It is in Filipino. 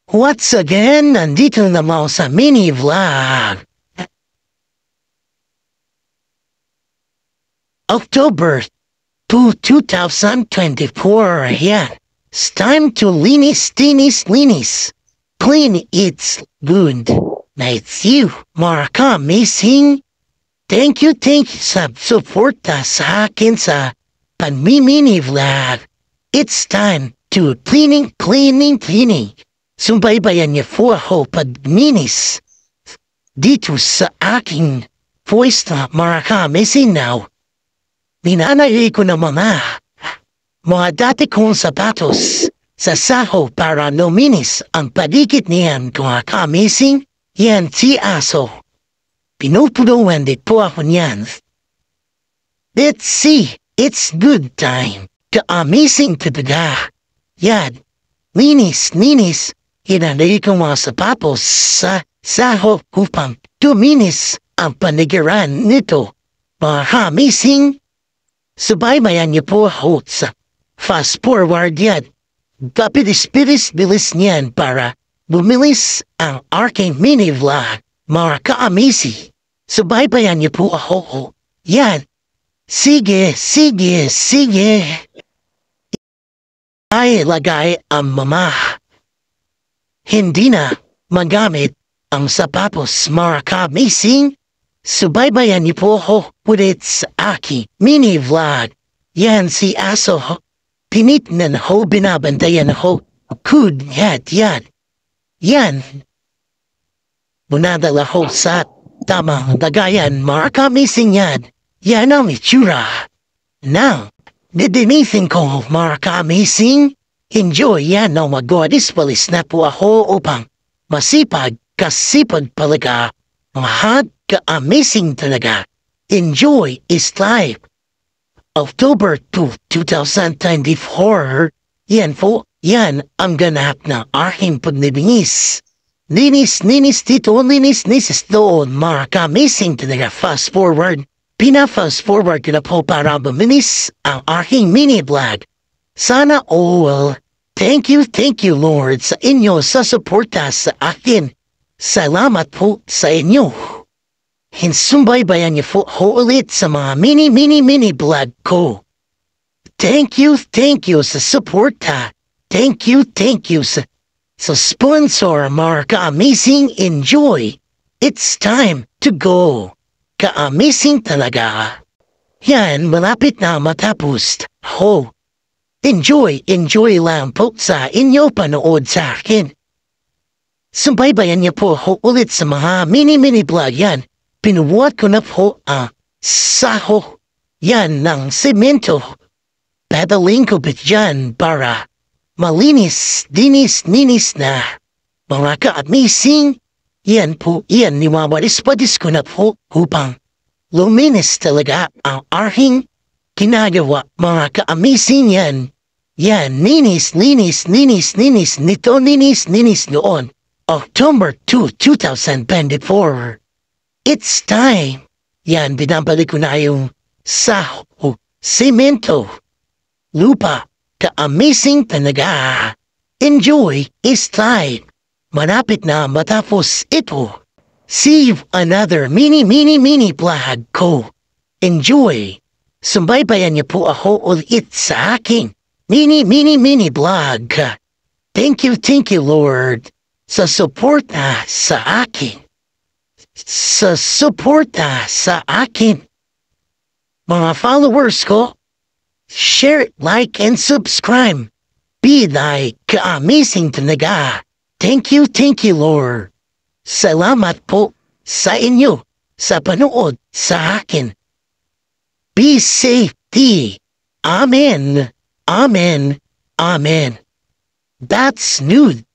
Once again, nandito naman sa mini vlog. October 2, 2024. Ayan. It's time to linis. Clean, it's good. Na it's you, mga amazing. Thank you sa suporta sa akin sa mini vlog. It's time to cleaning. Sumbaybayan niyo po ako pagminis dito sa aking voice na mga amazing now. Ninanay ko na mga dati kong sapatos sa saho para luminis ang paligid niyan mga amazing. Yan si aso. Pinupuluan din po ako niyan. Let's see, it's good time. Ka-amazing talaga. Yan, linis. Hinanay ko mga sapatos sa saho upang luminis ang panigiran nito. Mga amazing. Subaybayan niyo po ako sa fast forward yan. Kapilis-bilis niyan para bumilis ang aking mini vlog. Mga ka-amazing. Subaybayan niyo po ako. Yan. Sige. Ay lagay ang hindi na magamit ang sapatos mga ka-amazing. Subaybayan niyo po ako ulit sa aking mini vlog. Yan si aso. Tinitnan ho, binabantayan ho. Good, yan. Bunadala ho sa tamang lagayan mga ka-amazing yan. Yan ang itsura. Now, didinisin ko mga ka-amazing. Enjoy yan na magwadis-walis na po ako upang kasipag talaga. Mga ka-amazing talaga. Enjoy is life. October 2, 2024. Yan po, yan ang ganap na aking paglilinis. Linis dito, linis doon. Mga ka-amazing talaga. Fast forward. Pina-fast forward ko na po para bumilis ang aking mini vlog. Sana all. Thank you Lord sa inyo sa suporta sa akin. Salamat po sa inyo. Hinsumbaybayan niyo po ulit sa mga mini vlog ko. Thank you sa suporta. Thank you sa sponsor mga ka-amazing. Enjoy. It's time to go. Ka-amazing talaga. Yan, malapit na matapos. Enjoy lang po sa inyo panood sa akin. Subaybayan niyo po ako ulit sa mga mini vlog yan. Pinubuhat ko na po ang saho. Yan ng semento. Pedaling ko bit dyan para malinis, dinis na. Mga ka-amazing. Yan po, niwawalis-wadis ko na po upang luminis talaga ang aking ginagawa. Mga ka-amazing yan. Yan, linis nito, linis noon. October 2, 2024. It's time. Yan, binabalik ko na yung saho, semento, lupa. Ka-amazing talaga. Enjoy is time. Malapit na matapos ito. See you another mini vlog ko. Enjoy. Sumbaybayan niyo po ako ulit sa aking mini vlog. Thank you Lord sa suporta sa akin. Mga followers ko, share, like, and subscribe. Be like ka-amazing talaga. Thank you Lord. Salamat po sa inyo sa panood sa akin. Be safety. Amen. That's nude.